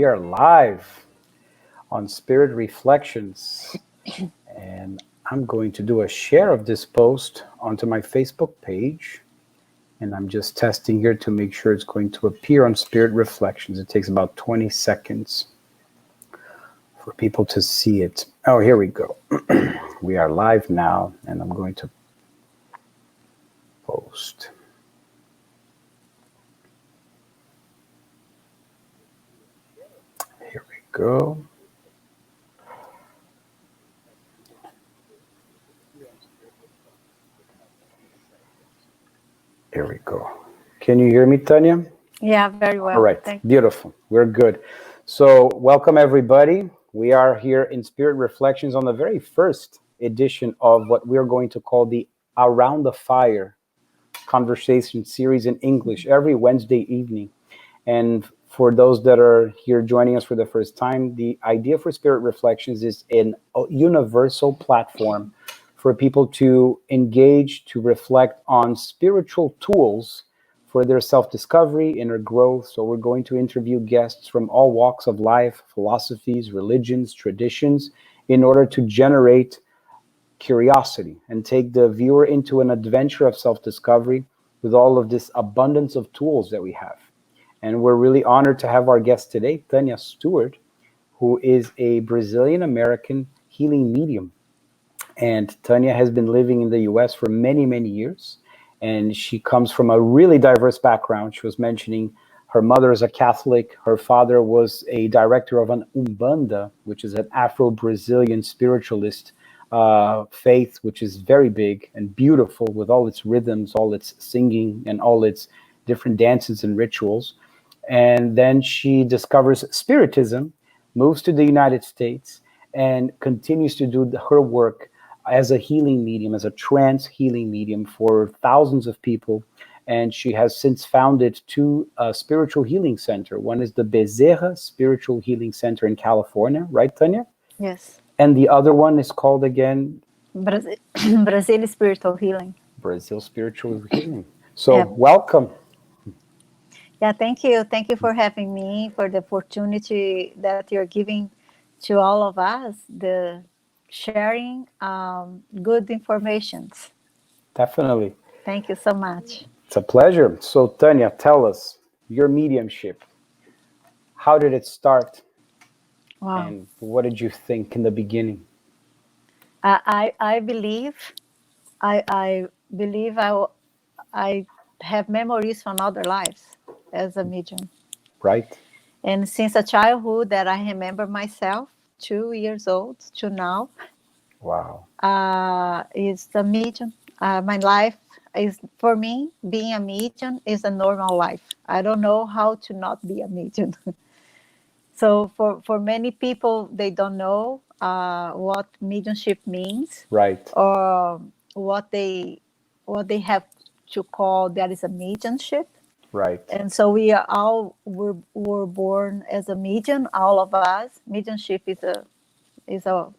We are live on Spirit Reflections, and I'm going to do a share of this post onto my Facebook page, and I'm just testing here to make sure it's going to appear on Spirit Reflections. It takes about 20 seconds for people to see it. Oh, here we go. We are live now, and I'm going to post. Here we go. Here we go. Can you hear me, Tania? Yeah, very well. All right, beautiful. We're good. So welcome, everybody. We are here in Spirit Reflections on the very first edition of what we're going to call the Around the Fire conversation series in English every Wednesday evening. And for those that are here joining us for the first time, the idea for Spirit Reflections is a universal platform for people to engage, to reflect on spiritual tools for their self-discovery, inner growth. So we're going to interview guests from all walks of life, philosophies, religions, traditions, in order to generate curiosity and take the viewer into an adventure of self-discovery with all of this abundance of tools that we have. And we're really honored to have our guest today, Tania Stewart, who is a Brazilian-American healing medium. And Tania has been living in the US for many, many years. And she comes from a really diverse background. She was mentioning her mother is a Catholic. Her father was a director of an Umbanda, which is an Afro-Brazilian spiritualist faith, which is very big and beautiful with all its rhythms, all its singing, and all its different dances and rituals. And then she discovers spiritism, moves to the United States, and continues to do her work as a healing medium, as a trance healing medium for thousands of people. And she has since founded two spiritual healing centers. One is the Bezerra Spiritual Healing Center in California, right, Tania? Yes. And the other one is called again? Brazil Spiritual Healing. Brazil Spiritual Healing. So welcome. Yeah, thank you. Thank you for having me, for the opportunity that you're giving to all of us, the sharing good informations. Definitely. Thank you so much. It's a pleasure. So Tania, tell us your mediumship. How did it start? Wow. And what did you think in the beginning? I believe I have memories from other lives as a medium. Right. And since a childhood that I remember myself, 2 years old to now. Wow. Is a medium. My life is, for me, being a medium is a normal life. I don't know how to not be a medium. So for many people, they don't know what mediumship means. Right. Or what they have to call that is a mediumship. Right. And so we are all were born as a medium, all of us. Mediumship is a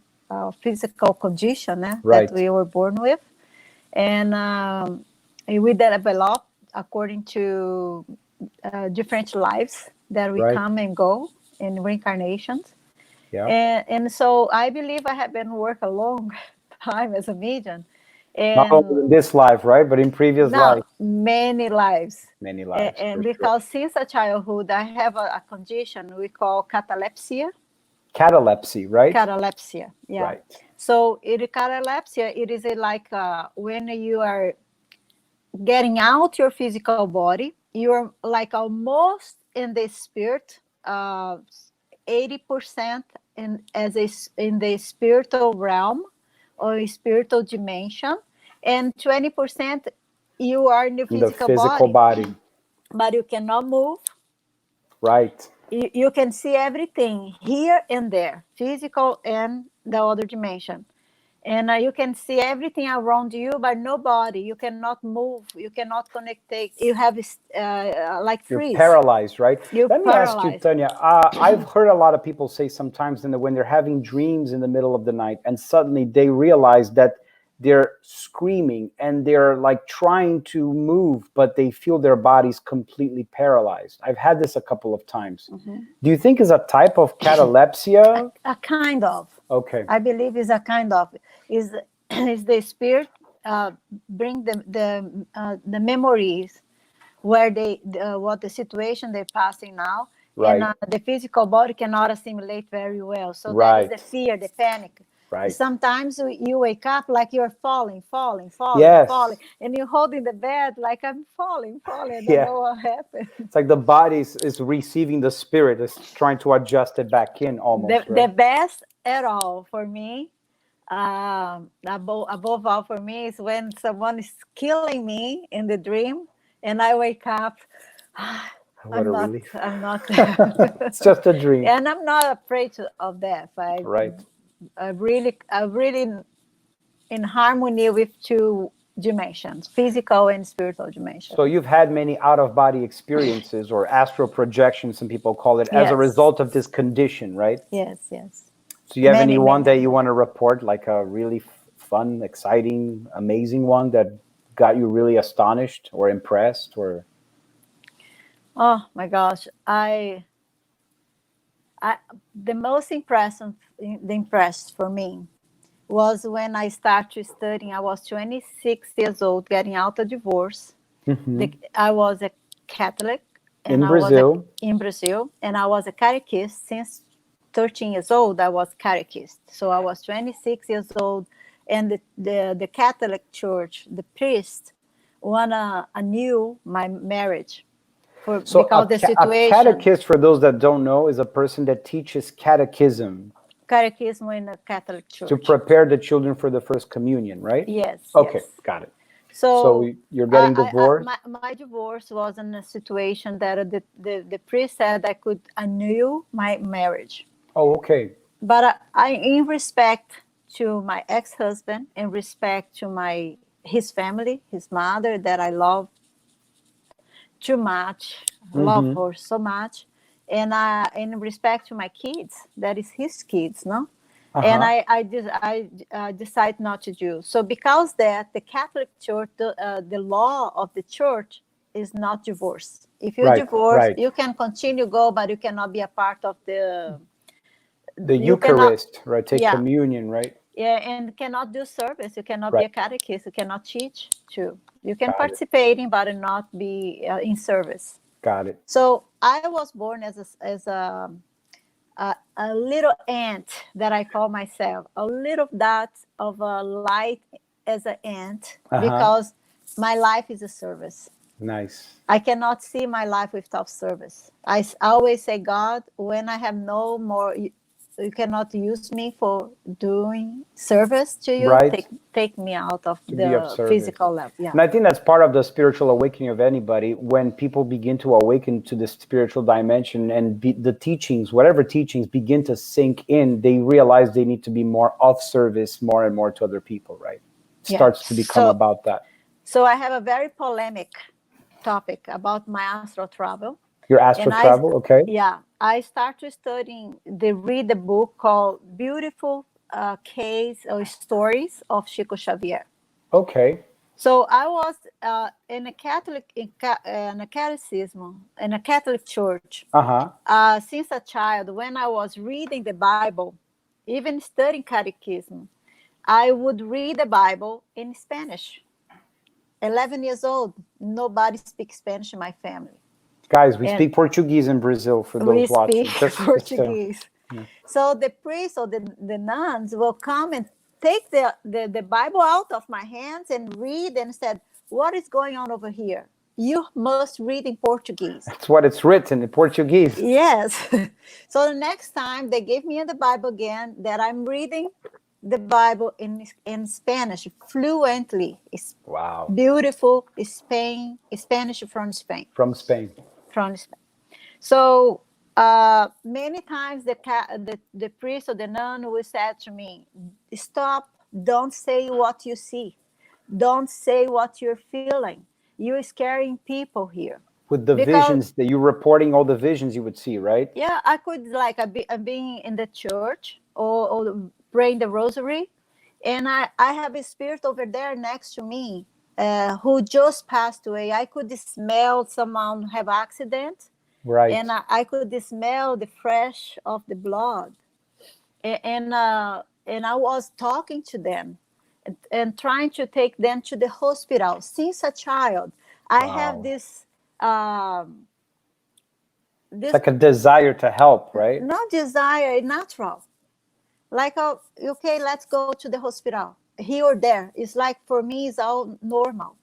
physical condition Right. that we were born with. And we develop according to different lives that we come and go in reincarnations. Yeah. And so I believe I have been working a long time as a medium. And not only in this life, right? But in previous lives. Many lives. Many lives. And because since a childhood, I have a condition we call catalepsia. Catalepsy, right? Catalepsia, yeah. Right. So catalepsia, it is like when you are getting out your physical body, you're like almost in the spirit, 80% in the spiritual realm or spiritual dimension, and 20% you are in the physical body. But you cannot move. Right. You can see everything here and there, physical and the other dimension. And you can see everything around you, but nobody. You cannot move. You cannot connect. You have like freeze. You're paralyzed, right? Let me paralyzed. ask you, Tania. I've heard a lot of people say sometimes when they're having dreams in the middle of the night, and suddenly they realize that they're screaming and they're like trying to move, but they feel their bodies completely paralyzed. I've had this a couple of times. Do you think is a type of catalepsia? A kind of. Okay. I believe is a kind of is is the spirit bring the memories where what the situation they're passing now, and Right. the physical body cannot assimilate very well. So that is the Right. fear, the panic. Right. Sometimes you wake up like you're falling, Yes. and you're holding the bed like I'm falling. I don't Yeah. know what happened. It's like the body is receiving the spirit, is trying to adjust it back in almost, The right? best at all for me, above all for me, is when someone is killing me in the dream, and I wake up. What a relief. I'm not, It's just a dream. and I'm not afraid of death. Right. I really in harmony with two dimensions, physical and spiritual dimension. So you've had many out of body experiences or astral projections, some people call it, as a Yes, result of this condition, right? yes. So you have any one that Many. you want to report, like a really fun, exciting, amazing one that got you really astonished or impressed or Oh my gosh, I the most impressed for me was when I started studying. I was 26 years old, getting out of divorce. I was a Catholic, and in Brazil? in Brazil, and I was a catechist since 13 years old. I was catechist, so I was 26 years old, and the Catholic Church, the priest, wanna annul my marriage So because the a situation. catechist, for those that don't know, is a person that teaches catechism Catechism in the Catholic to Church. prepare the children for the first communion, right? Yes, Okay, yes. got it. So So you're getting divorced? my divorce was in a situation that the priest said I could annul my marriage. Oh, okay. But in respect to my ex-husband, in respect to his family, his mother, that I love too much, love Mm-hmm. her so much, and in respect to my kids, that is his kids, no? And Uh-huh. I decide not to do so because that the Catholic Church, the law of the church is not divorce. If you Right, divorce, right. you can continue go, but you cannot be a part of the. The You cannot, Eucharist, right? Take yeah, communion, right? yeah, and cannot do service. You cannot be Right. a catechist. You cannot teach too. You can Got it. participate in, but not be in service. Got it. So I was born as a little ant that I call myself, a little dot of a light as an ant, Uh-huh. because my life is a service. Nice. I cannot see my life without service. Always say, God, when I have no more, you cannot use me for doing service to you. Right? Take me out of To be of the service. physical level. Yeah. And I think that's part of the spiritual awakening of anybody when people begin to awaken to the spiritual dimension and the teachings, whatever teachings begin to sink in, they realize they need to be more of service more and more to other people, right? It Yeah. starts to become about that. So I have a very polemic topic about my astral travel. Your And astral travel, okay? I started studying, read the book called Beautiful Case or Stories of Chico Xavier. Okay. So I was in a catechism, in a Catholic church, Uh-huh. since a child. When I was reading the Bible, even studying catechism, I would read the Bible in Spanish. 11 years old, nobody speaks Spanish in my family. Guys, we And speak Portuguese in Brazil for we those speak watching. Just Portuguese. yeah. So the priests or the nuns will come and take the Bible out of my hands and read and said, what is going on over here? You must read in Portuguese. That's what it's written in Portuguese. Yes. So the next time they gave me the Bible again, that I'm reading the Bible in Spanish fluently. It's Wow. beautiful Spanish from Spain. From Spain. From Spain. So many times the priest or the nun will say to me, stop, don't say what you see. Don't say what you're feeling. You're scaring people here. With the Because, visions that you're reporting, all the visions you would see, right? yeah, I could, like, being in the church or praying the rosary, And I have a spirit over there next to me who just passed away. I could smell someone have accident, Right. and I could smell the fresh of the blood, and I was talking to them and trying to take them to the hospital since a child. I have Wow. this It's this like a desire to help, right? no desire, natural. Like, okay, let's go to the hospital here or there. It's like for me, it's all normal.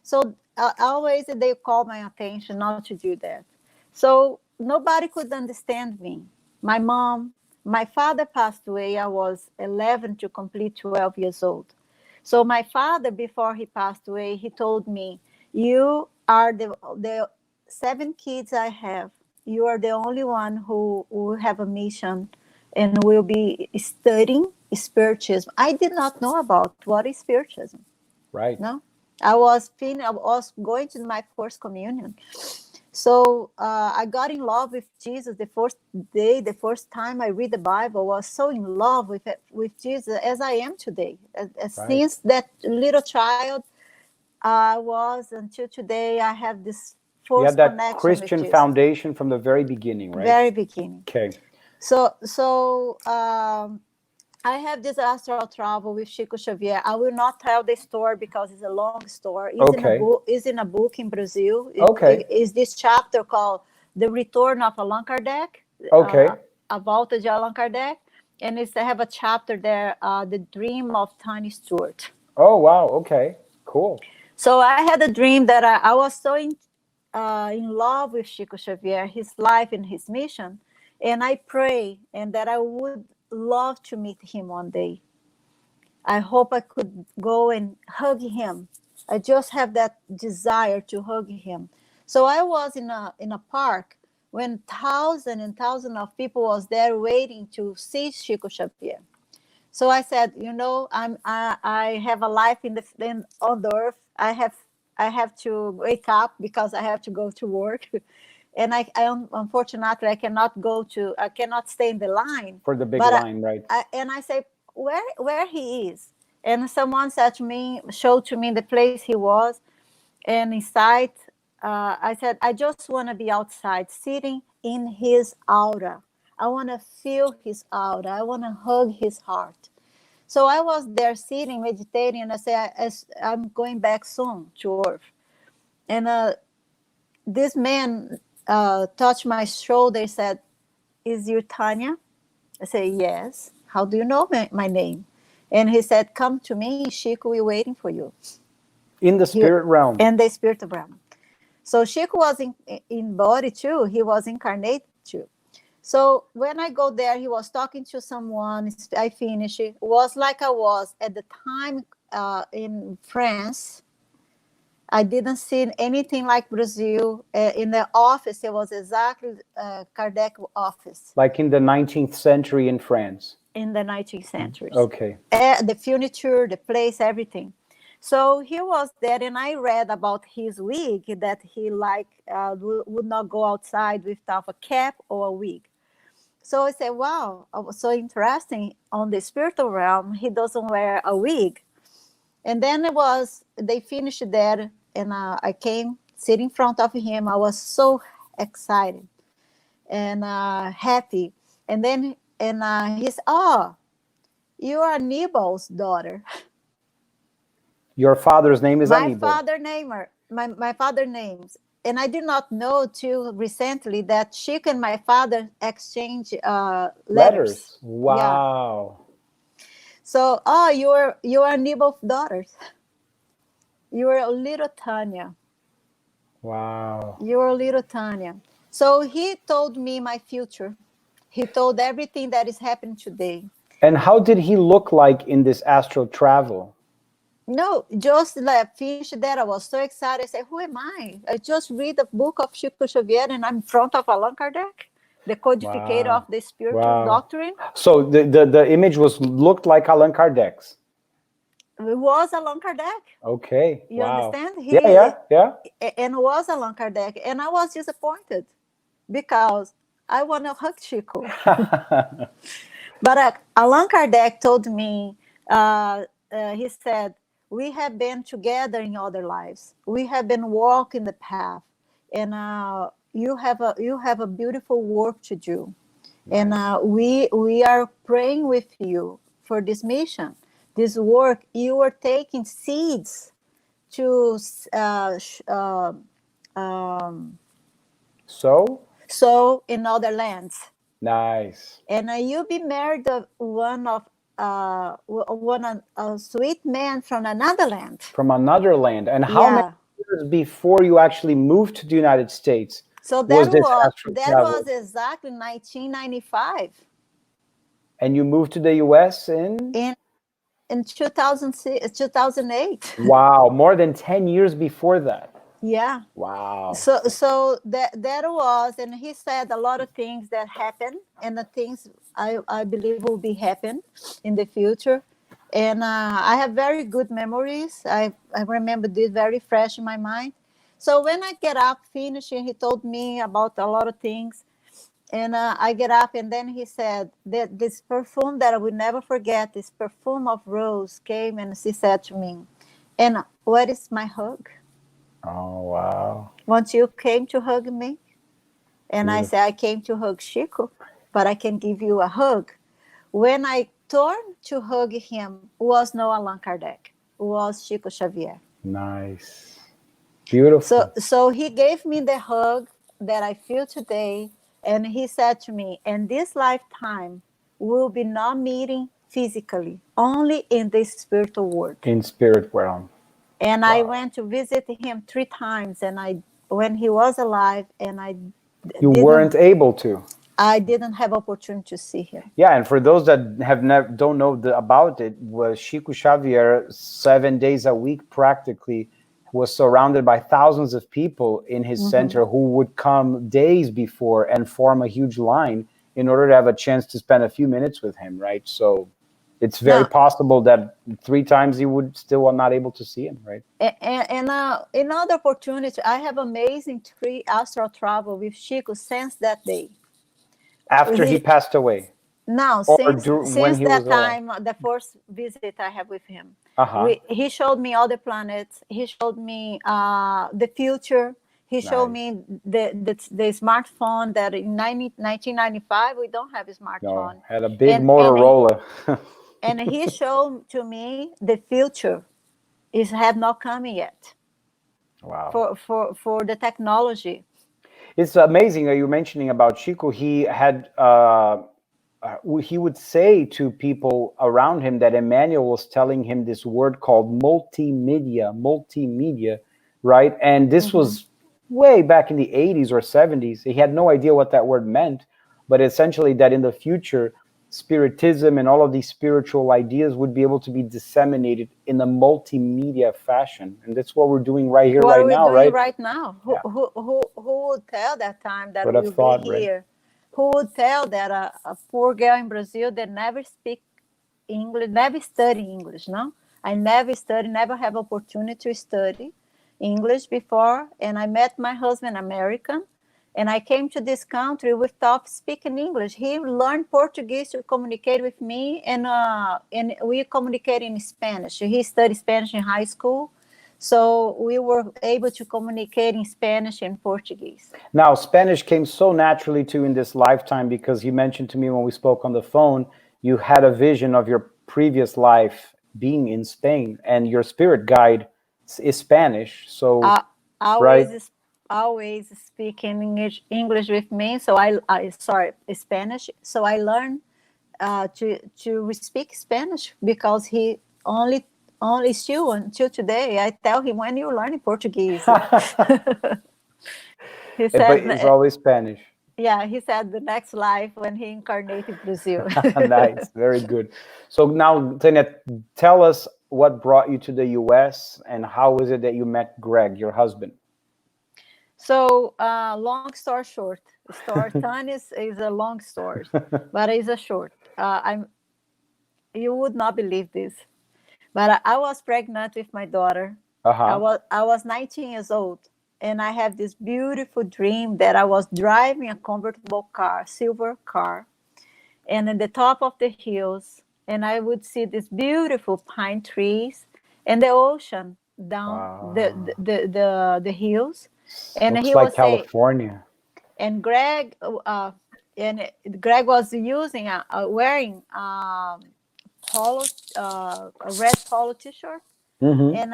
So always they call my attention not to do that. So nobody could understand me. My mom, my father passed away. I was 11 to complete 12 years old. So my father, before he passed away, he told me, "You are the 7 kids I have. You are the only one who will have a mission and will be studying spiritism." I did not know about what is spiritism. Right. No, I was going to my first communion. So I got in love with Jesus the first day, the first time I read the Bible. I was so in love with it, with Jesus as I am today. Right. Since that little child I was until today, I have this You had first that connection with Christian Jesus, foundation from the very beginning, right? very beginning. Okay. So I have this astral travel with Chico Xavier. I will not tell the story because it's a long story. It's in a Okay. book. It's in a book in Brazil. Okay. It is this chapter called "The Return of Allan Kardec," uh, Okay. about the Allan Kardec, and it's I have a chapter there, "The Dream of Tania Stewart." Oh, wow. Okay. Cool. So I had a dream that I was so in love with Chico Xavier, his life and his mission, and I pray and that I would love to meet him one day. I hope I could go and hug him. I just have that desire to hug him. So I was in a park when thousands and thousands of people was there waiting to see Chico Xavier. So I said, I have a life on the earth. I have to wake up because I have to go to work, and unfortunately I cannot stay in the line. For the big But line, right? I say where he is, and someone said to me, showed to me the place he was, and inside, I said, I just want to be outside, sitting in his aura. I want to feel his aura. I want to hug his heart. So I was there sitting, meditating, and I said, I'm going back soon to Earth. And this man touched my shoulder, said, "Is you Tania?" I said, "Yes." "How do you know my name?" And he said, "Come to me, Chico, we're waiting for you." In the He, spirit realm. and the spirit realm. So Chico was in body too. He was incarnated too. So when I go there, he was talking to someone. I finished. It was like I was at the time in France. I didn't see anything like Brazil. In the office, it was exactly Kardec office Like in the 19th century in France. in the 19th century. Okay. The furniture, the place, everything. So he was there, and I read about his wig that he would not go outside without a cap or a wig. So I said, wow, it was so interesting. On the spiritual realm, he doesn't wear a wig. And then they finished there, and I came, sit in front of him. I was so excited and happy. And then he said, "Oh, you are Nibal's daughter." Your father's name is My Anibal. father namer, my father names. And I did not know till recently that Chico and my father exchange letters. Yeah. Wow. So, oh, you are Nibal's daughters. You are a little Tania. Wow. You are a little Tania. So he told me my future. He told everything that is happening today. And how did he look like in this astral travel? No, just like finish that. I was so excited. I said, "Who am I? I just read the book of Chico Xavier, and I'm in front of Allan Kardec, the codificator Wow. of the spiritual Wow. doctrine." So the image looked like Allan Kardec's. It was Allan Kardec. Okay. You Wow. understand? Yeah. And was Allan Kardec, and I was disappointed because I want to hug Chico. But Allan Kardec told me He said, we have been together in other lives. We have been walking the path, and you have a beautiful work to do. And Nice. we are praying with you for this mission, this work. You are taking seeds to um, So sow in other lands, nice. and you be married of a sweet man from another land. From another land. And how many Yeah. years before you actually moved to the United States So was this actual that travel? was exactly 1995. And you moved to the US in? In 2006, 2008. Wow, more than 10 years before that. Yeah. Wow. So that was, and he said a lot of things that happened, and the things I believe will be happen in the future. And I have very good memories. I remember this very fresh in my mind. So when I get up finishing, he told me about a lot of things. And I get up, and then he said that this perfume that I will never forget, this perfume of rose came, and she said to me, and what is my hug? Oh, wow. Once you came to hug me, and I Beautiful. said, I came to hug Chico, but I can give you a hug. When I turned to hug him, was no Allan Kardec, was Chico Xavier. Nice. So, Beautiful. so he gave me the hug that I feel today, and he said to me, "In this lifetime, we'll be not meeting physically, only in the spiritual world." In spirit realm. And I Wow. went to visit him 3 times, and when he was alive, and You didn't weren't able to. I didn't have opportunity to see him. Yeah, and for those that have never don't know about it, was Chico Xavier 7 days a week practically was surrounded by thousands of people in his Hmm. center who would come days before and form a huge line in order to have a chance to spend a few minutes with him, right? So it's very Now, possible that 3 times you would still are not able to see him, right? and another opportunity, I have amazing 3 astral travel with Chico since that day. After he He passed away, Now, or when since he was that alive. time, the first visit I have with him, Uh-huh. he showed me all the planets. He showed me the future. He showed Nice. me the smartphone that in 1995 we don't have a No, smartphone, had a big and and Motorola. and he showed to me the future is have not come yet Wow. for the technology. It's amazing that you're mentioning about Chico. He would say to people around him that Emmanuel was telling him this word called multimedia, right? And this Hmm. was way back in the 80s or 70s. He had no idea what that word meant, but essentially that in the future, spiritism and all of these spiritual ideas would be able to be disseminated in a multimedia fashion. And that's what we're doing right here, What are right we now, doing right? right now? Yeah. Who would tell that time that Would have we'll be thought, right? here? Who would tell that a poor girl in Brazil that never speak English, never study English? No, I never study, never have opportunity to study English before, and I met my husband American, and I came to this country without speaking English. He learned Portuguese to communicate with me, and we communicate in Spanish. He studied Spanish in high school, so we were able to communicate in Spanish and Portuguese. Now, Spanish came so naturally to you in this lifetime because you mentioned to me when we spoke on the phone, you had a vision of your previous life being in Spain, and your spirit guide is Spanish. So, Uh, right? always speaking English with me. So sorry, Spanish. So I learned to speak Spanish because he only still until today. I tell him, when you learning Portuguese. He But said, it's always Spanish. yeah, he said the next life when he incarnated Brazil. Nice, very good. So now, Tania, tell us what brought you to the US and how is it that you met Greg, your husband? So, long story short, story time is a long story, but it's a short. You would not believe this, but I was pregnant with my daughter. Uh-huh. I was 19 years old, and I have this beautiful dream that I was driving a convertible car, silver car, and in the top of the hills, and I would see these beautiful pine trees and the ocean down Wow. the hills. And Looks he like would say, California. and Greg was using wearing polo, a red polo t-shirt, Hmm. and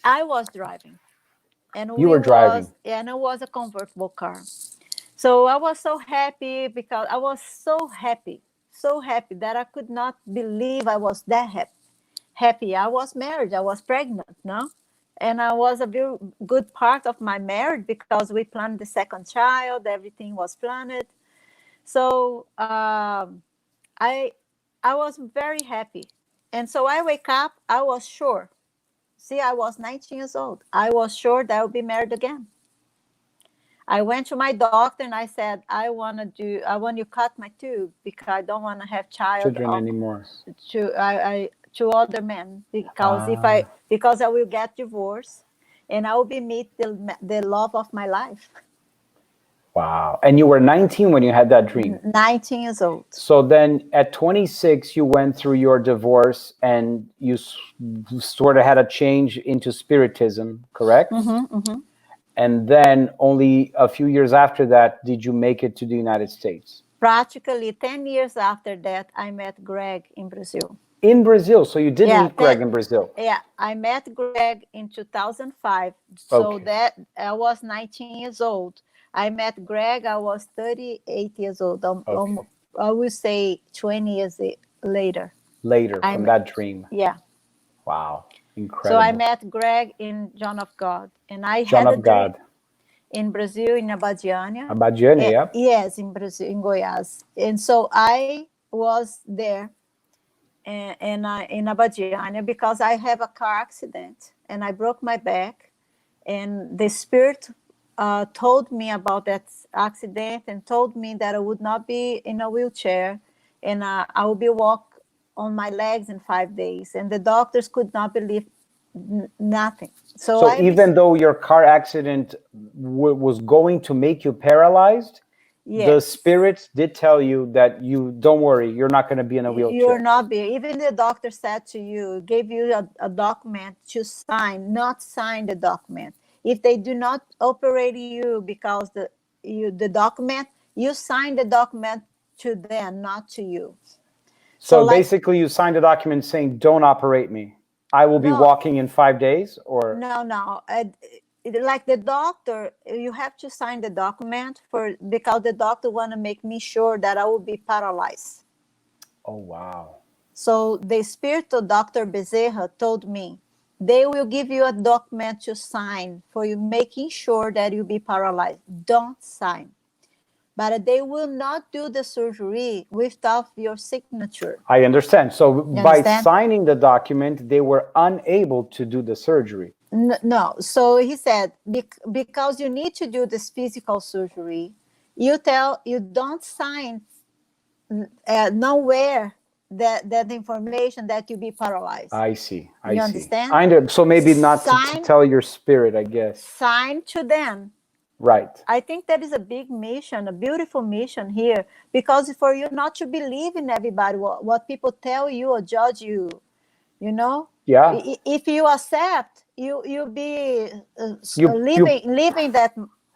I was driving, You were driving. and it was a convertible car. So I was so happy because I was so happy that I could not believe I was that happy. I was married, I was pregnant, no? And I was a very good part of my marriage because we planned the second child, everything was planned. So I I was very happy. And so I wake up, I was sure. See, I was 19 years old. I was sure that I would be married again. I went to my doctor and I said, I want you cut my tube because I don't want to have child Children anymore. to other men because Ah, because I will get divorced and I will be meet the love of my life. wow. And you were 19 when you had that dream. 19 years old. So then at 26, you went through your divorce and you sort of had a change into spiritism, correct? Hmm. And then only a few years after that, did you make it to the United States? Practically 10 years after that, I met Greg in Brazil. In Brazil. So you did Yeah, meet Greg in Brazil. yeah, I met Greg in 2005. So Okay. that I was 19 years old. I met Greg, I was 38 years old. Okay. I will say 20 years later. Later I from met, that dream. yeah. Wow. So I Incredible. met Greg in John of God. And I John had a of dream God. in Brazil, in Abadiânia. Abadiane, yeah. Yes, in Brazil, in Goiás. And so I was there in Abadiânia because I have a car accident and I broke my back. And the spirit told me about that accident and told me that I would not be in a wheelchair and I would be walk on my legs in 5 days. And the doctors could not believe nothing. So So even though your car accident was going to make you paralyzed, the yes, spirits did tell you that you don't worry, you're not going to be in a you're wheelchair. not be. Even the doctor said to you, gave you a document to sign, not sign the document. If they do not operate you because the document, you sign the document to them, not to you. So So like basically, you signed a document saying, "Don't operate me. I will be no, walking in 5 days." Or no. Like the doctor, you have to sign the document for because the doctor want to make me sure that I will be paralyzed. oh wow, So the spiritual Dr. Bezerra told me they will give you a document to sign for you, making sure that you'll be paralyzed. Don't sign. But they will not do the surgery without your signature. I understand. So You by understand? signing the document, they were unable to do the surgery. No. So he said, because you need to do this physical surgery, you don't sign nowhere that information that you be paralyzed. I see. I You see. understand? I under, so maybe not to Sign tell your spirit, I guess. sign to them. Right. I think that is a big mission, a beautiful mission here, because for you not to believe in everybody, what people tell you or judge you, you know, Yeah. if you accept, you be You living that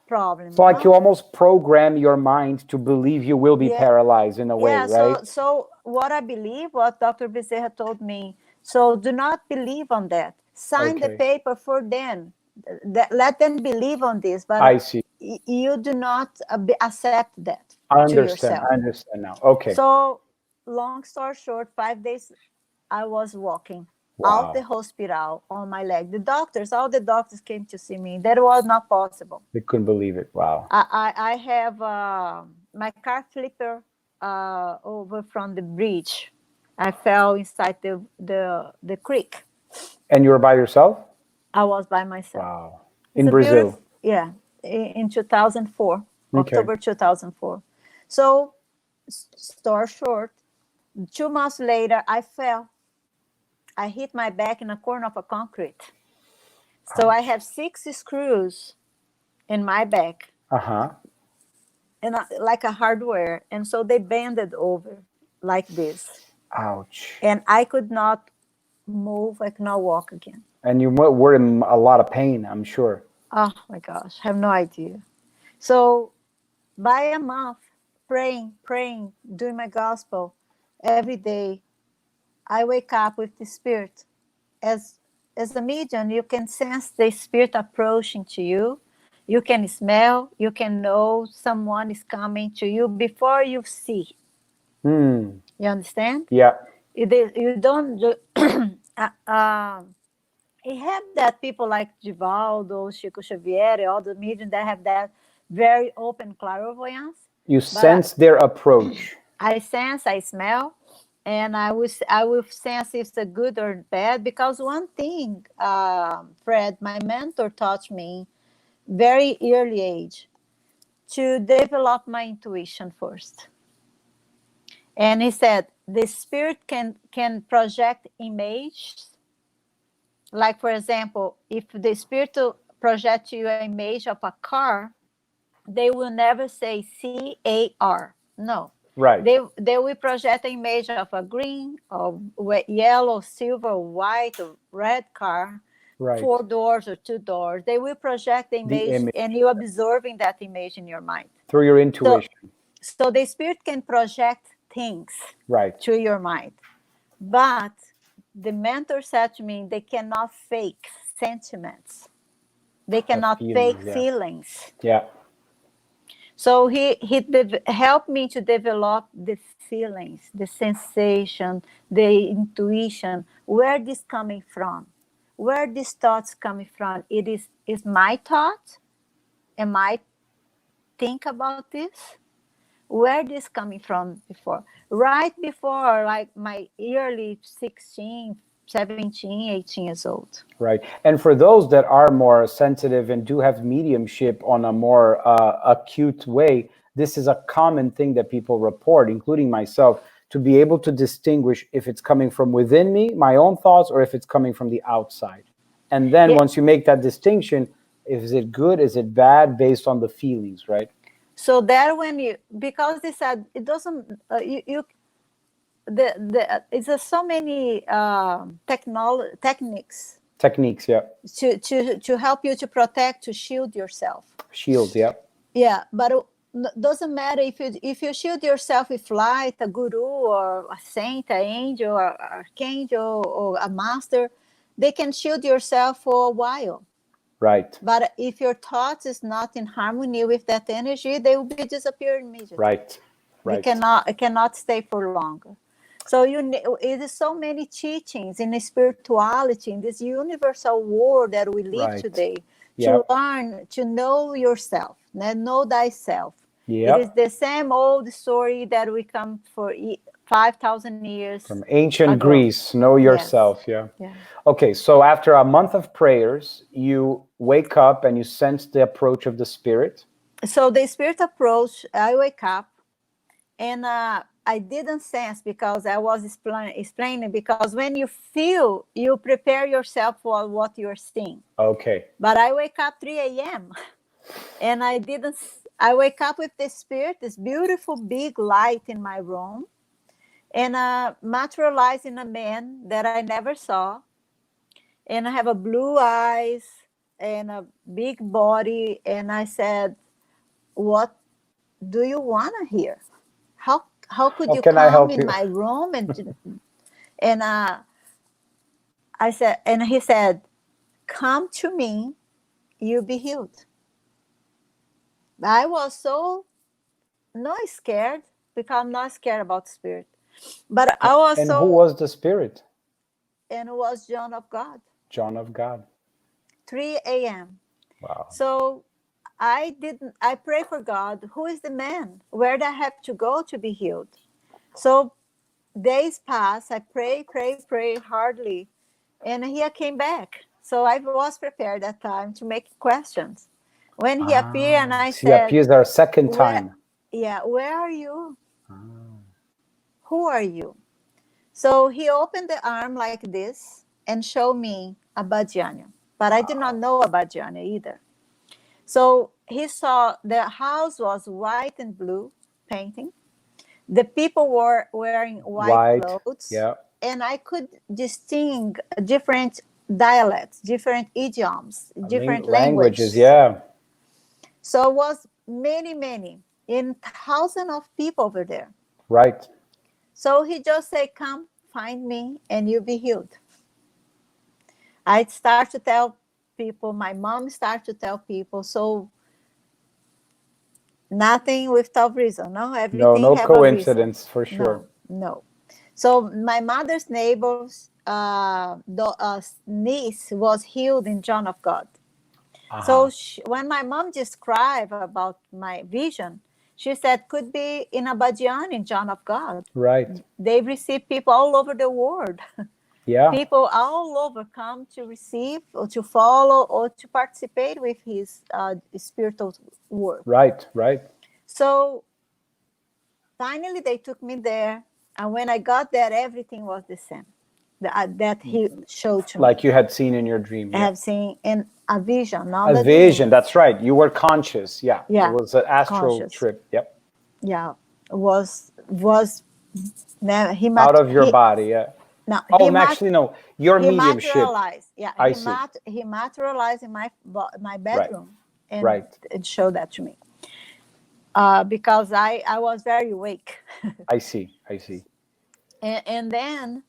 problem, It's like no? you almost program your mind to believe you will be Yeah, paralyzed in a way, yeah. right? So what I believe, what Dr. Bezerra told me. So do not believe on that. Sign the Okay. paper for them. Let them believe on this, I but see. you do not accept that I to understand. yourself. I understand now. Okay. So long story short, 5 days I was walking out the Wow. hospital on my leg. All the doctors came to see me. That was not possible. They couldn't believe it. Wow. I have my car flipper over from the bridge. I fell inside the creek. And you were by yourself? I was by myself. Wow. It's In a Brazil. beautiful, yeah, in 2004, Okay. October 2004. So, story short, 2 months later, I fell. I hit my back in a corner of a concrete. So I Ouch. have 6 screws in my back Uh-huh. and like a hardware. And so they bended over. like this. Ouch. And I could not move. I could not walk again. And you were in a lot of pain, I'm sure. Oh my gosh, I have no idea. So by a month, praying, doing my gospel every day, I wake up with the spirit. As as a medium, you can sense the spirit approaching to you. You can smell, you can know someone is coming to you before you see. Hmm. You understand? Yeah. You don't do, he have that people like Givaldo, Chico Xavier, all the mediums that have that very open clairvoyance. You But sense their approach. I sense, I smell, and I will sense if it's a good or bad. Because one thing, Fred, my mentor taught me very early age to develop my intuition first. And he said the spirit can project images. Like for example, if the spirit project you an image of a car, they will never say CAR. No. Right. They will project an image of a green or yellow, silver, white, or red car, Right. 4 doors or 2 doors. They will project the The image image and you observing that image in your mind. through your So intuition. so the spirit can project things Right. to your mind. But the mentor said to me they cannot fake sentiments. They The cannot fake feelings. Yeah. feelings. Yeah. So helped me to develop the feelings, the sensation, the intuition. Where this coming from? Where these thoughts coming from? It is my thought. Am I think about this? Where this coming from before? Right before, like my early 16, 17, 18 years old. Right. And for those that are more sensitive and do have mediumship on a more acute way, this is a common thing that people report, including myself, to be able to distinguish if it's coming from within me, my own thoughts, or if it's coming from the outside. And then Yeah. once you make that distinction, is it good, is it bad, based on the feelings, right? So that when you, because they said it doesn't, you the it's so many techniques Techniques, yeah. to help you to protect, to shield yourself. Shield, yeah. Yeah, but doesn't matter if you shield yourself with light, a guru or a saint, an angel, or archangel, or a master. They can shield yourself for a while. Right. But if your thoughts is not in harmony with that energy, they will be disappear immediately. Right. They Right. cannot stay for longer. So it is so many teachings in spirituality in this universal world that we live Right. today Yeah. to learn to know yourself, know thyself. It is Yep. the same old story that we come for 5,000 years From ancient ago. Greece, know Yes. yourself. Yeah. Yeah. Okay, so after a month of prayers, you wake up and you sense the approach of the spirit. So the spirit approach, I wake up and I didn't sense because I was explaining because when you feel, you prepare yourself for what you're seeing. Okay. But I wake up 3 a.m. and I didn't. I wake up with the spirit, this beautiful big light in my room, and materializing a man that I never saw, and I have a blue eyes and a big body, and I said, "What do you wanna hear? How could How you can I come help in you? my room?" And I said, and he said, "Come to me, you'll be healed." I was so not scared because I'm not scared about spirit, but I was And who so, was the spirit? and it was John of God, John of God. 3 a.m. Wow. So I pray for God, who is the man? Where do I have to go to be healed? So days pass, I pray hardly, and he came back. So I was prepared that time to make questions. When he appeared, and I So he said, appears there a second "Where? time. Yeah, where are you? Ah. Who are you?" So he opened the arm like this and showed me a Badiania, but I did not know a Badiania either. So he saw the house was white and blue painting. The people were wearing white White. clothes, Yeah. and I could distinguish different dialects, different idioms, different Languages. languages. Yeah. So it was many, many, in thousands of people over there. Right. So he just said, come find me and you'll be healed. I start to tell people, my mom started to tell people. So nothing without reason. No, No, everything no have a reason. coincidence for sure. No, no. So my mother's neighbor's niece was healed in John of God. So Uh-huh. when my mom described about my vision, she said could be in Abadian in John of God. Right. They receive people all over the world. Yeah. People all over come to receive or to follow or to participate with his spiritual work. Right. Right. So finally, they took me there, and when I got there, everything was the same that he showed to me. Like you had seen in your dream. I Yeah. have seen in a vision, not A a vision. dream. That's right. You were conscious. Yeah. It Yeah, was an astral conscious. trip. Yep. Yeah, was never he Out mat of your he body. Yeah. no Oh, he mat actually, no. Your he mediumship. materialized. Yeah, I see. he materialized in my Right. bedroom and Right. showed that to me. Because I was very awake. I see. I see. And then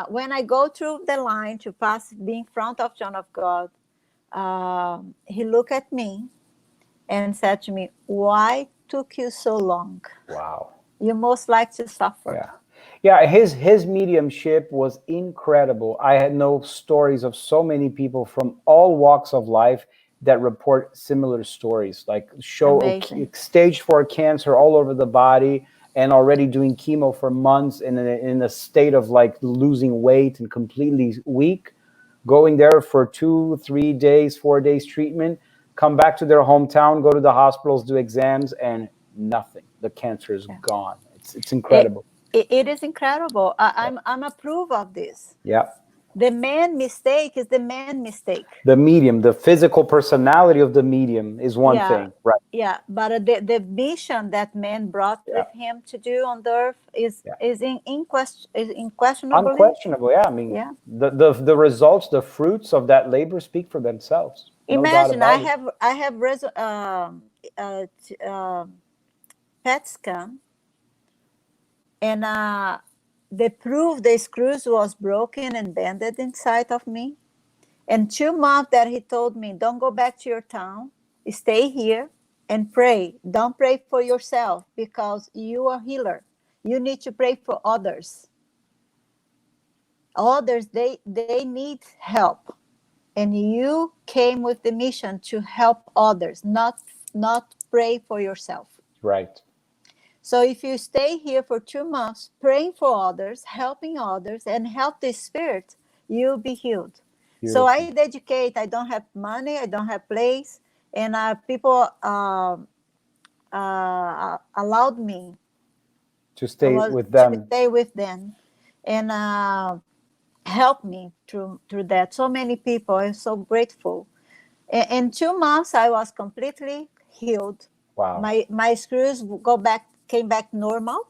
when I go through the line to pass, be in front of John of God, he looked at me and said to me, "Why took you so long? Wow. You most like to suffer." Yeah. Yeah, his mediumship was incredible. I had know stories of so many people from all walks of life that report similar stories, like show Amazing. stage 4 cancer all over the body and already doing chemo for months and in a state of like losing weight and completely weak, going there for 2, 3 days, 4 days treatment, come back to their hometown, go to the hospitals, do exams, and nothing. The cancer is Yeah. gone. It's It, incredible. it is incredible. I'm approve of this. Yeah. The man mistake is the man mistake. The medium, the physical personality of the medium is one Yeah, thing. Right. yeah. But the mission that man brought Yeah. with him to do on the earth Yeah. is unquestionably. Unquestionable. Yeah. I mean, Yeah. the results, the fruits of that labor speak for themselves. No doubt Imagine I about it. have I have PET scan, and the proof the screws was broken and bended inside of me. And 2 months that he told me, don't go back to your town, stay here and pray. Don't pray for yourself because you are healer. You need to pray for others. Others, they need help. And you came with the mission to help others, not pray for yourself. Right. So if you stay here for 2 months praying for others, helping others, and help the spirit, you'll be healed. So I Beautiful. dedicate. I don't have money. I don't have place, and people allowed me. To I stay was with to them. stay with them, and help me through that. So many people. I'm so grateful. In 2 months, I was completely healed. Wow. My screws came back normal,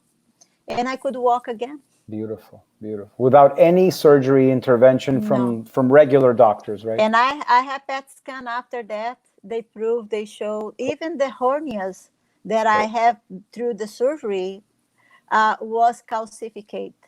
and I could walk again. Beautiful. Beautiful. Without any surgery intervention No. from regular doctors, right? And I had PET scan after that. They show even the hernias that I have through the surgery was calcificate.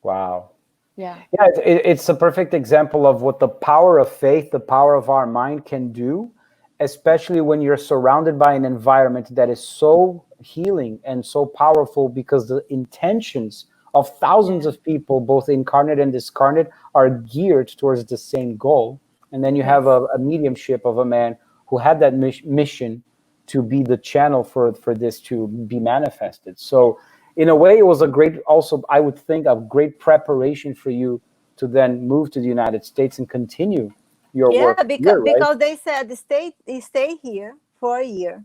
Wow. Yeah. Yeah, it's a perfect example of what the power of faith, the power of our mind can do, especially when you're surrounded by an environment that is so healing and so powerful because the intentions of thousands Yeah. of people, both incarnate and discarnate, are geared towards the same goal. And then you have Yes. a mediumship of a man who had that mission to be the channel for this to be manifested. So in a way, it was a great, also, I would think, a great preparation for you to then move to the United States and continue your Yeah, work here, right? because they said stay here for a year.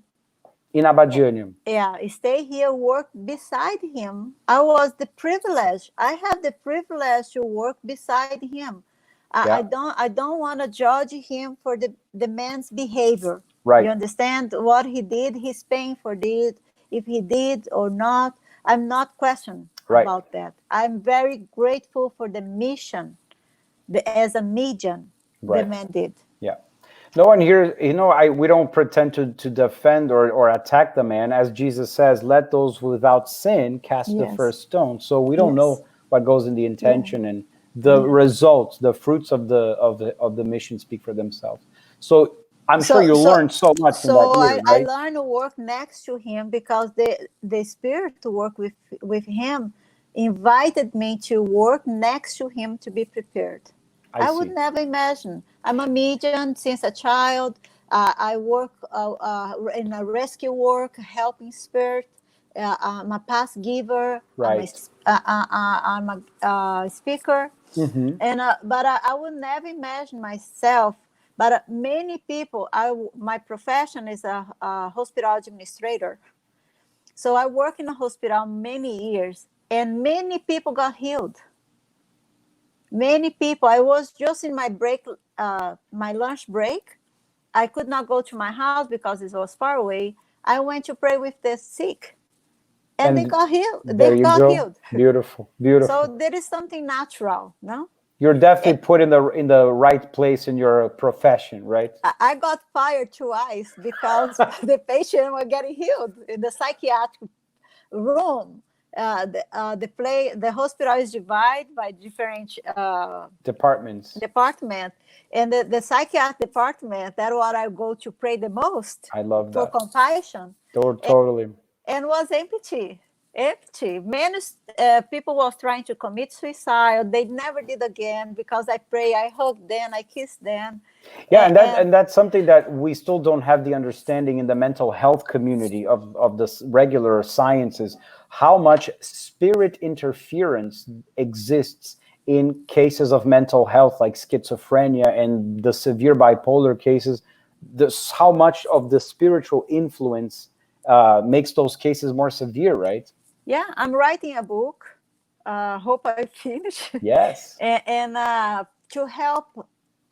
In Abadianium. Yeah, stay here, work beside him. I was the privilege. I have the privilege to work beside him. Yeah, I don't want to judge him for the man's behavior. You right. understand what he did? He's paying for it. If he did or not, I'm not questioning Right. about that. I'm very grateful for the mission as a medium the Right. man did. Yeah. No one here, we don't pretend to defend or attack the man. As Jesus says, let those without sin cast the Yes. first stone. So we don't Yes. know what goes in the Yeah. intention, and the Yeah. results, the fruits of the mission speak for themselves. So I'm sure So you so learned so much in that so year, I right? learned to work next to him because the spirit to work with him invited me to work next to him to be prepared. I I would see. never imagine. I'm a medium since a child. I work in a rescue work, helping spirit. I'm a past giver. Right. I'm a speaker, Mm-hmm. and but I would never imagine myself. But many people, my profession is a hospital administrator, so I work in a hospital many years, and many people got healed. Many people. I was just in my break, my lunch break. I could not go to my house because it was far away. I went to pray with the sick, and they And got healed. there They you got go. healed. Beautiful. So Beautiful. there is something natural, no? You're definitely Eh, put in the right place in your profession, right? I got fired twice because the patient were getting healed in the psychiatric room. The hospital is divided by different Departments. department, and the psychiatric department, that's what I go to pray the most I love for that. compassion, Totally. and was empty. Many people was trying to commit suicide. They never did again because I pray, I hug them, I kiss them. Yeah, and that And and that's something that we still don't have the understanding in the mental health community of the regular sciences, how much spirit interference exists in cases of mental health like schizophrenia and the severe bipolar cases. How much of the spiritual influence makes those cases more severe, right? yeah, I'm writing a book. Hope I finish, Yes. and to help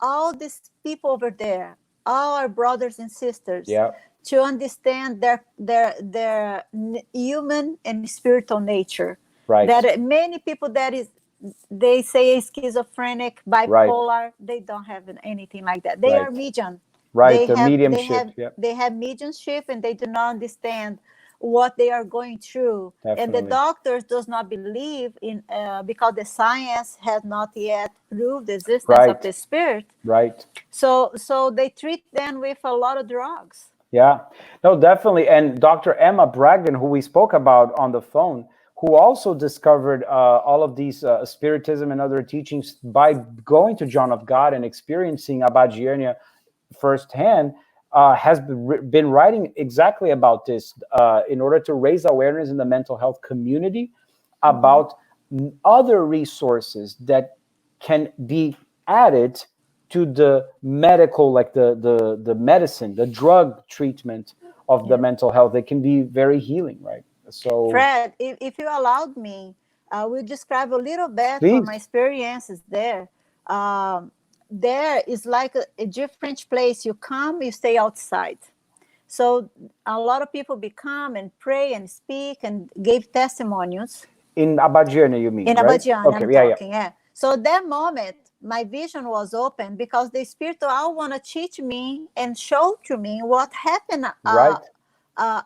all these people over there, all our brothers and sisters, Yeah. to understand their human and spiritual nature. Right. That many people that is they say schizophrenic, Right. bipolar, they don't have anything like that. They are Right. medium. Right. They The have they mediumship. have Yeah. they have mediumship, and they do not understand what they are going through. And the Definitely. doctors does not believe in because the science has not yet proved the existence of Right. the spirit. Right. So they treat them with a lot of drugs. Yeah, no, definitely. And Dr. Emma Bragdon, who we spoke about on the phone, who also discovered all of these spiritism and other teachings by going to John of God and experiencing Abhagiania firsthand, has been writing exactly about this in order to raise awareness in the mental health community Mhm. about other resources that can be added to the medical, like the medicine, the drug treatment of the Yeah. mental health. It can be very healing, right? So Fred, if you allowed me, I will describe a little bit for my please. experiences there. Um, there is like a different place. You come, you stay outside. So a lot of people become and pray and speak and gave testimonies. In Abhagiana, you mean, In right? Abadian, Okay, I'm yeah, yeah. talking, yeah. So that moment, my vision was open because the spirit all want to teach me and show to me what happened Right,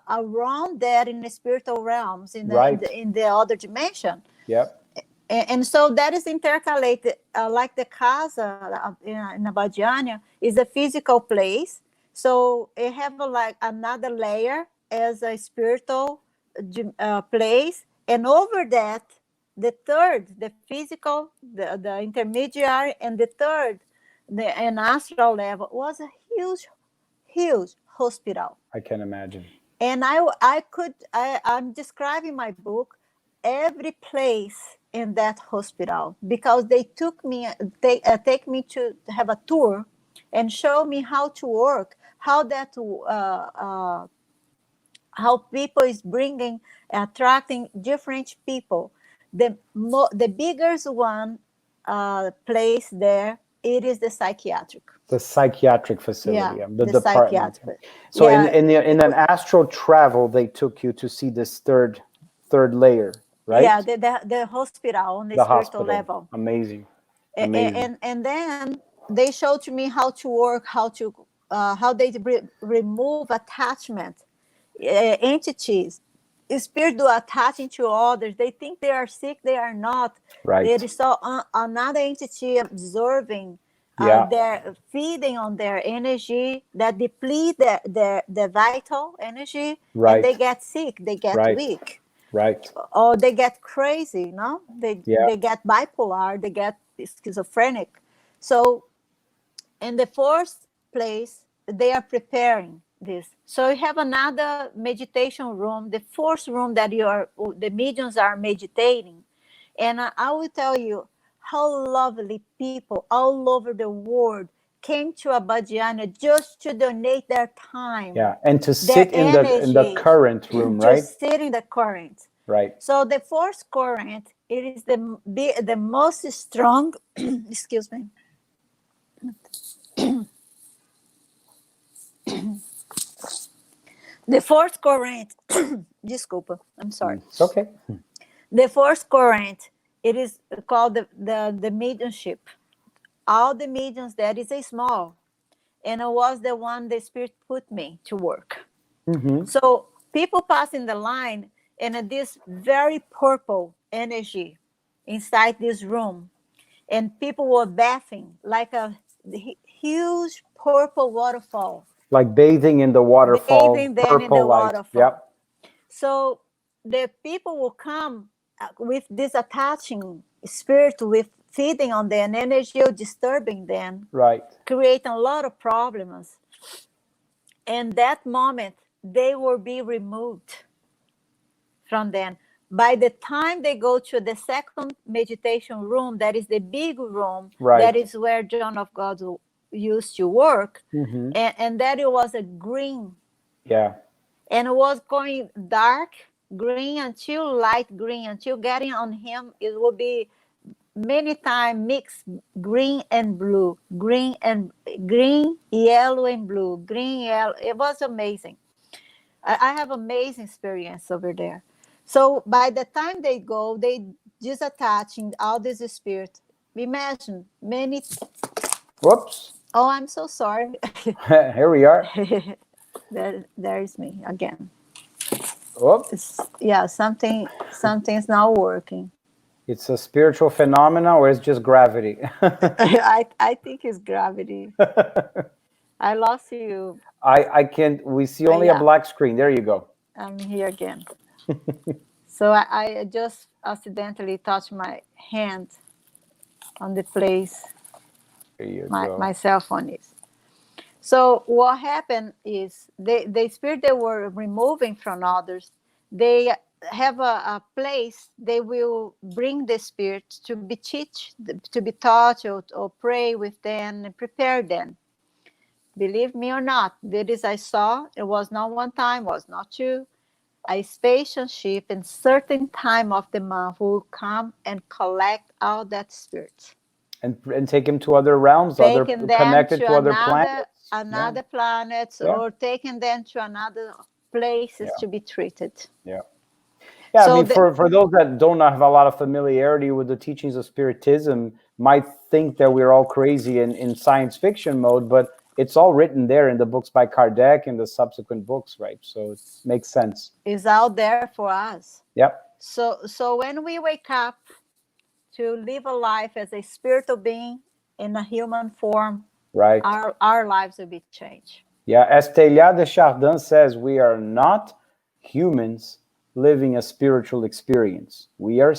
around there in the spiritual realms, in the, in right. the in the other dimension. Yep, And so that is intercalated, like the casa in Abadiania is a physical place. So it have like another layer as a spiritual place, and over that, the third, the physical, the intermediary, and the third, the an astral level was a huge hospital. I can imagine. And I'm describing my book every place in that hospital because they took me take me to have a tour and show me how to work, how that how people is bringing attracting different people. The biggest one place there, it is the psychiatric. The psychiatric Yeah, facility, the the department. psychiatric. So Yeah, in an astral travel, they took you to see this third third layer, Yeah, right? the hospital on the The spiritual hospital. level. Amazing. Amazing. And then they showed to me how to work, how they remove attachment, entities, spirit do attaching to others. They think they are sick, they are not. They Right. saw another entity observing, Yeah. they're feeding on their energy that deplete the vital energy, and they Right. get sick, they get Right. weak, Right. or they get crazy, no, Yeah. they get bipolar, they get schizophrenic. So in the fourth place, they are preparing this. So you have another meditation room, the fourth room that the mediums are meditating. And I will tell you how lovely people all over the world came to Abadiana just to donate their time, Yeah. And to their sit in the energy, current room, to right? sit in the current. Right. So the fourth current, it is the most strong, excuse me, the fourth current, desculpa, I'm sorry. It's okay. The fourth current, it is called the mediumship. All the mediums, that is a small, and it was the one the spirit put me to work. Mm-hmm. So people passing the line, and this very purple energy inside this room, and people were bathing like a huge purple waterfall, Like bathing in the waterfall, bathing then in purple the light. waterfall. Yep. So the people will come with this attaching spirit, with feeding on them, energy or disturbing them, Right. creating a lot of problems. And that moment, they will be removed from them. By the time they go to the second meditation room, that is the big room, that Right. is where John of God used to work, Mm-hmm. and that it was a green, Yeah. and it was going dark green until light green, until getting on him it will be many times mixed green and blue, green, yellow and blue, green, yellow. It was amazing. I have amazing experience over there. So by the time they go, they disattaching all this spirit. Imagine many. Whoops. Oh, I'm so sorry. Here we are. There is me again. Whoop. Yeah, something's not working. It's a spiritual phenomena or it's just gravity? I think it's gravity. I lost you. I can't, we see only a Yeah, black screen. There you go. I'm here again. So I just accidentally touched my hand on the place There you my go. cell phone is. So what happened is the spirit they were removing from others, they have a place they will bring the spirit to be teach, to be taught, or pray with them and prepare them. Believe me or not, this I saw. It was not one time, was not two. A spaceship in certain time of the month will come and collect all that spirit, And take him to other realms, other taking them connected to to other planets. Yeah. another planets, Yeah. or taking them to another places Yeah. to be treated. Yeah. Yeah, I So mean, for those that don't have a lot of familiarity with the teachings of Spiritism, might think that we're all crazy in science fiction mode, but it's all written there in the books by Kardec and the subsequent books, right? So it makes sense. is out there for us. Yep. So when we wake up to live a life as a spiritual being in a human form, Right. our lives will be changed. Yeah. As Teilhard de Chardin says, we are not humans living a spiritual experience. We are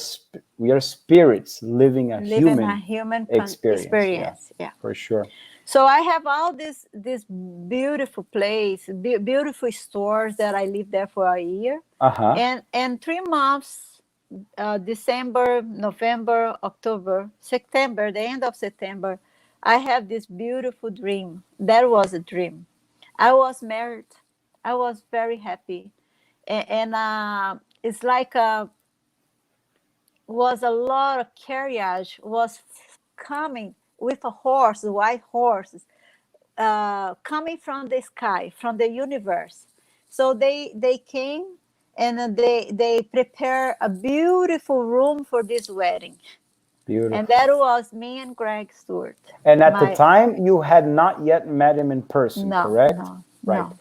spirits living a Living a human human experience. Yeah, experience. Yeah. for sure. So I have all this beautiful place, beautiful stores that I lived there for a year, Uh-huh. and 3 months, December, November, October, September, the end of September, I have this beautiful dream. That was a dream. I was married. I was very happy, and it's like was a lot of carriage was coming with a horse, white horses, coming from the sky, from the universe. So they came and they prepare a beautiful room for this wedding. And Beautiful. that was me and Greg Stewart. And at the My time, you had not yet met him in person, no, correct? no, Right. no.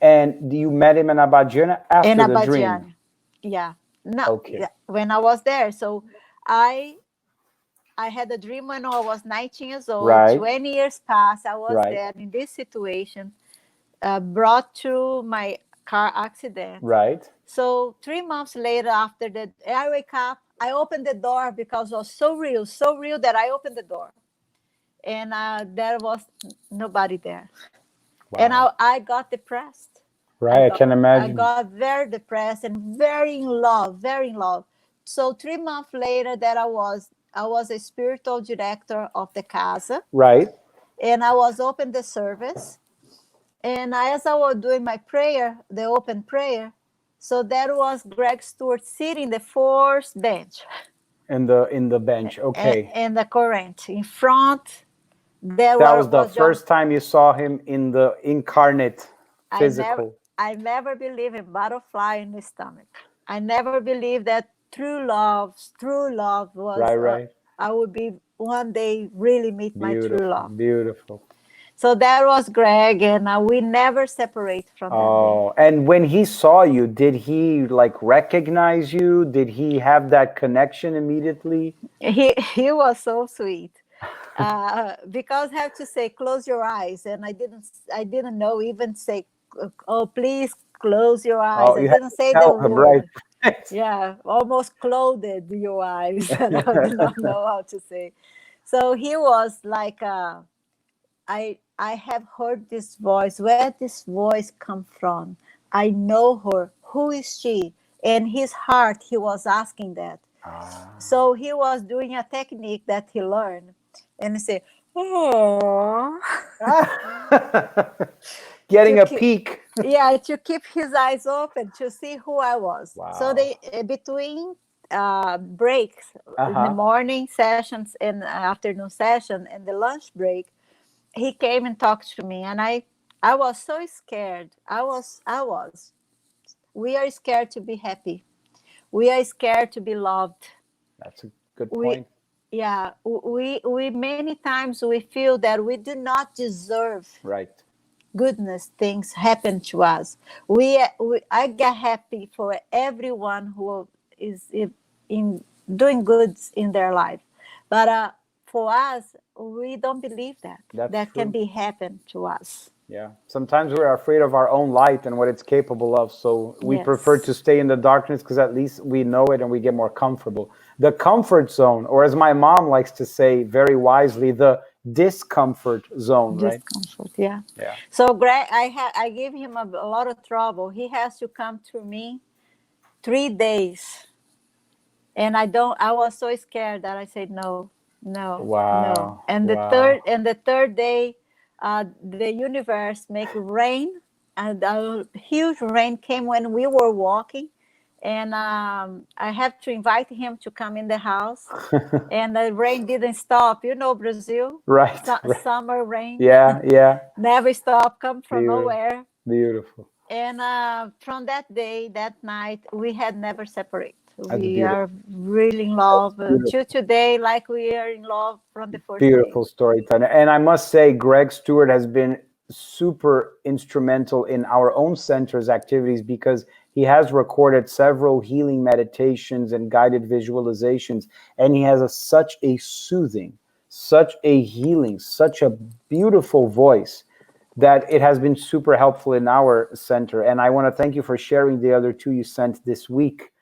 And you met him in Abadiana In after the dream. Abadiane. Yeah. No, Okay. yeah, when I was there. So I I had a dream when I was 19 years old. Right. 20 years passed. I was Right. there in this situation, brought to my car accident. Right. So 3 months later, after that, I wake up. I opened the door because it was so real that I opened the door, and there was nobody there, and Wow. I got depressed. I Right. I got can I imagine. got very depressed and very in love, very in love. So 3 months later, that I was a spiritual director of the casa, Right. and I was open the service. And as I was doing my prayer, the open prayer, so there was Greg Stewart sitting the fourth bench In the bench. Okay. and the current in front. There That was the was John. first time you saw him in the incarnate I never physical. I never believed in butterfly in the stomach. I never believed that true love was Right. Right. I would be one day really meet my true Beautiful. love. Beautiful. So that was Greg, and we never separate from that day. Oh, and when he saw you, did he like recognize you? Did he have that connection immediately? He was so sweet. Because I have to say close your eyes, and I didn't know even say, oh, please close your eyes. Oh, I you had didn't say to the tell him, right? word. Yeah, almost clothed your eyes, and I did not know how to say. So he was like, I have heard this voice. Where this voice come from? I know her. Who is she? In his heart, he was asking that. Ah. So he was doing a technique that he learned, and he said, "Oh," Getting to a keep, peek. yeah, to keep his eyes open to see who I was. So Wow. they between breaks in the Uh-huh. morning sessions and afternoon session and the lunch break, he came and talked to me, and I was so scared. I was. We are scared to be happy. We are scared to be loved. That's a good We point. yeah we many times we feel that we do not deserve Right. goodness things happen to us. I get happy for everyone who is in doing good in their life, but for us, we don't believe that That's that can true. be happen to us. Yeah. Sometimes we're afraid of our own light and what it's capable of. So we prefer to Yes, stay in the darkness because at least we know it and we get more comfortable. The comfort zone, or as my mom likes to say very wisely, the discomfort zone, right? discomfort. Yeah. Yeah. So Greg, I gave him a lot of trouble. He has to come to me 3 days, and I was so scared that I said no, no, no. Wow. And the third Wow. and the third day, the universe make rain, and a huge rain came when we were walking, and I have to invite him to come in the house, and the rain didn't stop. Brazil, Right. Right. summer rain Yeah. Yeah. never stop, come from Beautiful. nowhere. Beautiful. And from that day, that night, we had never separate. That's We beautiful. are really in That's love until beautiful. today, like we are in love from the first day. Beautiful story, Tanya. And I must say, Greg Stewart has been super instrumental in our own center's activities because he has recorded several healing meditations and guided visualizations. And he has such a soothing, such a healing, such a beautiful voice that it has been super helpful in our center. And I want to thank you for sharing the other two you sent this week.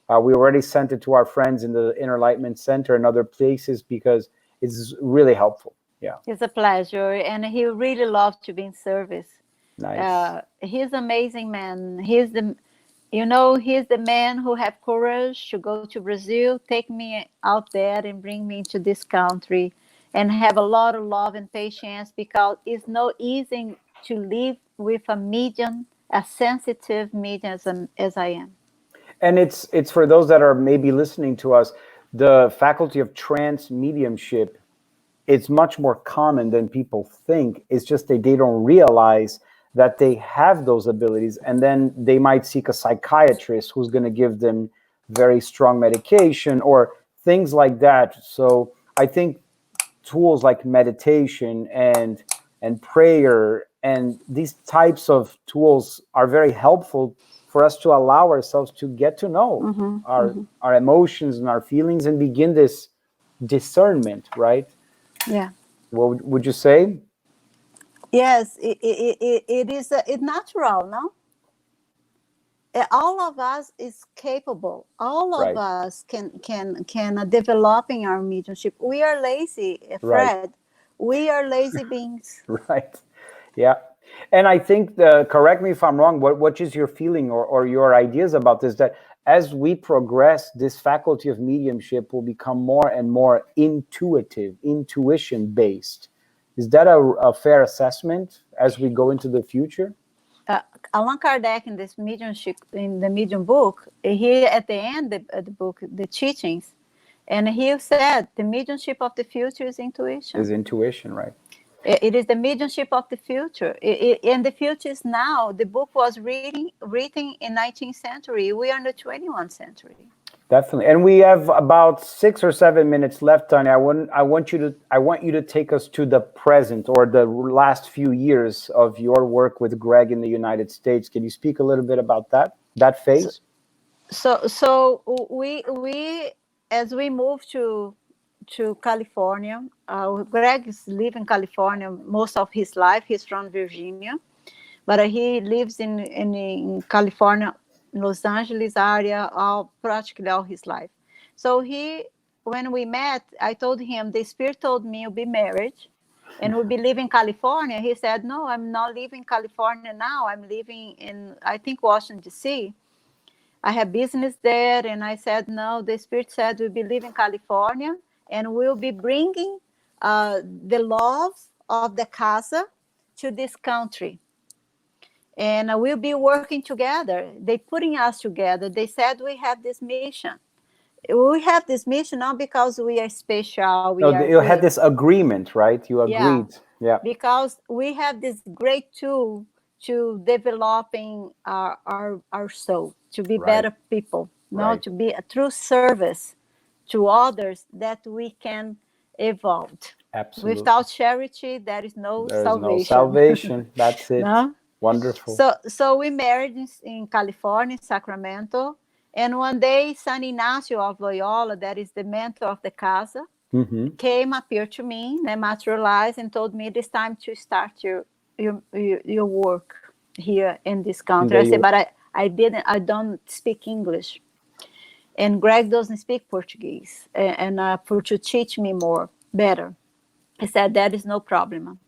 We already sent it to our friends in the Inner Enlightenment Center and other places because it's really helpful. Yeah, It's a pleasure, and he really loves to be in service. nice. He's an amazing man. He's the man who have courage to go to Brazil, take me out there, and bring me into this country, and have a lot of love and patience, because it's not easy to live with a medium, a sensitive medium as I am. And it's for those that are maybe listening to us, the faculty of trance mediumship, it's much more common than people think. It's just they don't realize that they have those abilities, and then they might seek a psychiatrist who's going to give them very strong medication or things like that. So I think tools like meditation and prayer and these types of tools are very helpful for us to allow ourselves to get to know our emotions and our feelings and begin this discernment, right? Yeah. What would you say? Yes, it is it's natural, no? All of us is capable. All of Right, us can developing our mediumship. We are lazy, right, Fred. We are lazy beings. right. Yeah. And I think, correct me if I'm wrong, what is your feeling or your ideas about this? That as we progress, this faculty of mediumship will become more and more intuitive, intuition based. Is that a fair assessment as we go into the future? uh, Allan Kardec in this mediumship in the medium book, he at the end of the book, the teachings, and he said the mediumship of the future is Is intuition. intuition, right? It is the mediumship of the future, and the future is now. The book was written in 19th century. We are in the 21st century. Definitely. And we have about 6 or 7 minutes left, Tanya. I want you to take us to the present or the last few years of your work with Greg in the United States. Can you speak a little bit about that So, phase? so we as we moved to California, Greg is live in California most of his life. He's from Virginia, but he lives in California, Los Angeles area, practically all his life. So when we met, I told him the spirit told me you'll be married and we'll be living in California. He said, "No, I'm not living in California now. I'm living in, I think, Washington D.C. I have business there." And I said, "No, the spirit said we'll be living in California and we'll be bringing the laws of the casa to this country, and we'll be working together. They putting us together. They said we have this mission. We have this mission not because we are special, we No, are you had great. this agreement, right? You Yeah, agreed. Yeah. because we have this great tool to developing our soul to be Right. better people, no, Right. to be a true service to others, that we can evolve. Absolutely. Without charity, there is no There is no salvation. salvation. That's it. No. Wonderful. So we married in California, Sacramento, and one day San Ignacio of Loyola, that is the mentor of the casa, Mm-hmm. appeared to me, materialized, and told me it is time to start your work here in this In country. the I said, U. but I don't speak English, and Greg doesn't speak Portuguese, and for to teach me more better. I said that is no problem.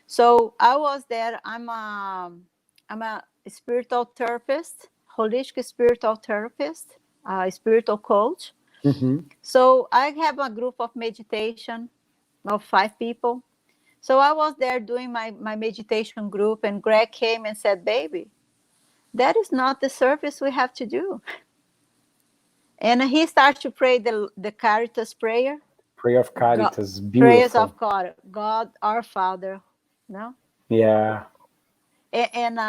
So I was there. I'm a spiritual therapist, holistic spiritual therapist, spiritual coach. Mm-hmm. So I have a group of meditation of 5 people. So I was there doing my meditation group, and Greg came and said, "Baby, that is not the service we have to do." And he started to pray the Caritas prayer, Prayer of God, Caritas. prayers Beautiful. of God our Father, no? Yeah. A- And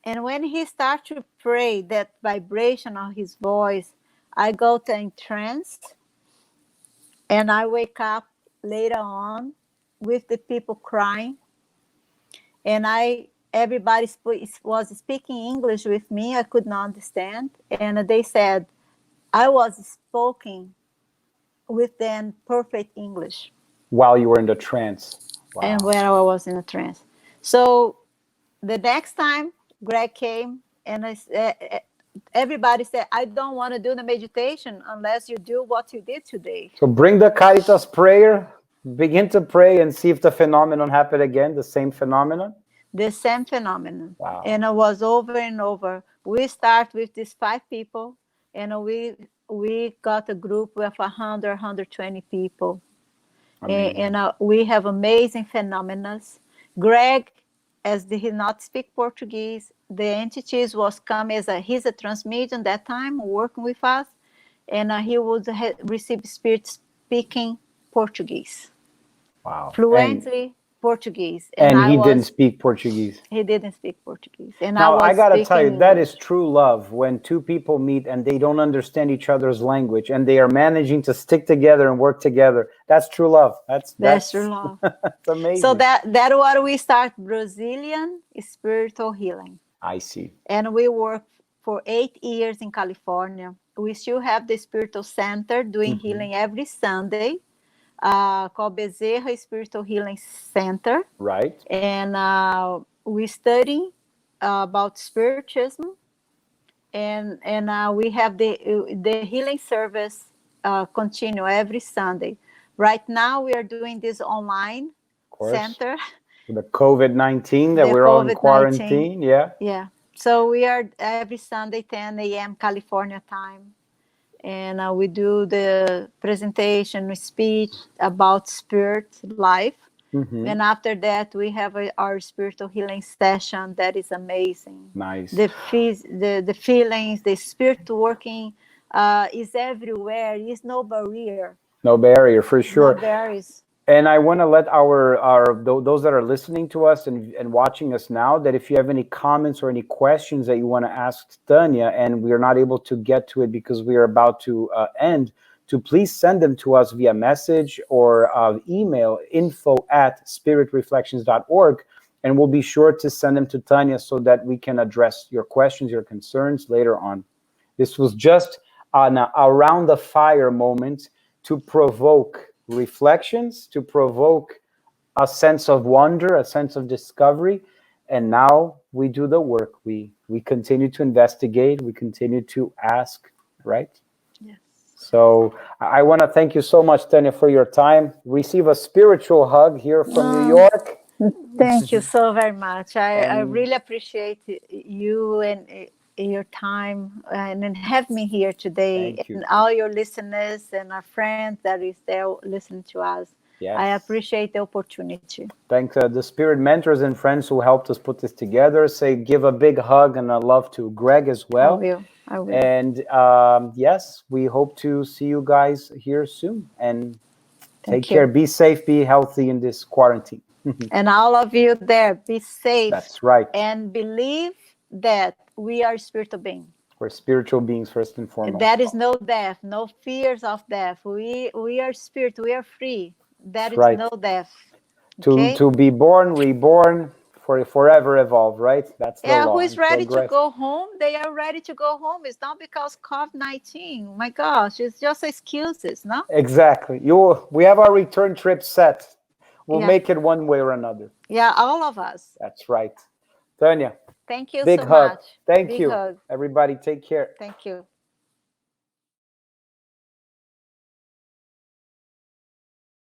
and when he starts to pray, that vibration of his voice, I go to in trance, and I wake up later on with the people crying, and everybody was speaking English with me. I could not understand, and they said I was speaking with them perfect English, While you were in the trance. and Wow. when I was in a trance. So the next time Greg came, and everybody said, "I don't want to do the meditation unless you do what you did today." So bring the Caritas prayer, begin to pray and see if the phenomenon happened again, the same phenomenon. The same phenomenon. Wow. And it was over and over. We start with these 5 people, and we got a group with 120 people. Amazing. And we have amazing phenomena. Greg, as he not speak Portuguese, the entities was come as he's a transmedium that time working with us, and he would receive spirit speaking Portuguese Wow. And fluently. Portuguese, and And I he didn't was speak Portuguese. he didn't speak Portuguese, and I Now, I was gotta tell you, speaking that is English. true love when two people meet and they don't understand each other's language and they are managing to stick together and work together. That's true love. That's true That's love. that's So amazing. that what we start Brazilian spiritual healing, I see. and we work for 8 years in California. We still have the spiritual center doing Hmm. healing every Sunday, called Bezerra Spiritual Healing Center, Right. and we study about spiritism, and we have the healing service continue every Sunday. Right now, we are doing this online Of course. center, The COVID-19 that the we're all in COVID-19. quarantine. Yeah. Yeah. So we are every Sunday, 10 a.m. California time, and we do the presentation, speech about spirit life. Hmm. And after that, we have our spiritual healing session that is amazing. Nice. The feelings, the spirit working is everywhere. Is no barrier, No barrier for no sure. barriers. And I want to let those that are listening to us and watching us now, that if you have any comments or any questions that you want to ask Tania and we are not able to get to it because we are about to end, to please send them to us via message or email info@spiritreflections.org, and we'll be sure to send them to Tania so that we can address your questions, your concerns later on. This was just an around the fire moment to provoke reflections, to provoke a sense of wonder, a sense of discovery. And now we do the work. We continue to investigate, we continue to ask, right? Yes. So I want to thank you so much, Tania, for your time. Receive a spiritual hug here from New Oh, York. thank you so very much. I And really appreciate you and your time and have me here today, thank and you. all your listeners and our friends that is there listening to us. I Yes. appreciate the opportunity. Thank the spirit mentors and friends who helped us put this together. Say, give a big hug and a love to Greg as I well. will. I will. And yes, we hope to see you guys here soon. And take Thank care. you. Be safe. Be healthy in this quarantine. And all of you there, be safe That's right. and believe that we are spiritual beings. We're spiritual beings first and foremost. There is no death, no fears of death. We are spirit. We are free. There That's is right. no death. To Okay. be born, reborn, for forever evolve. Right. That's the Yeah, who law is and ready to progress. go home? They are ready to go home. It's not because COVID-19. My gosh, it's just excuses, no? Exactly. You. We have our return trip set. We'll Yeah. make it one way or another. Yeah, all of us. That's right. Tanya, Thank you big so hug. much. Thank Big you. hug. Everybody, take care. Thank you.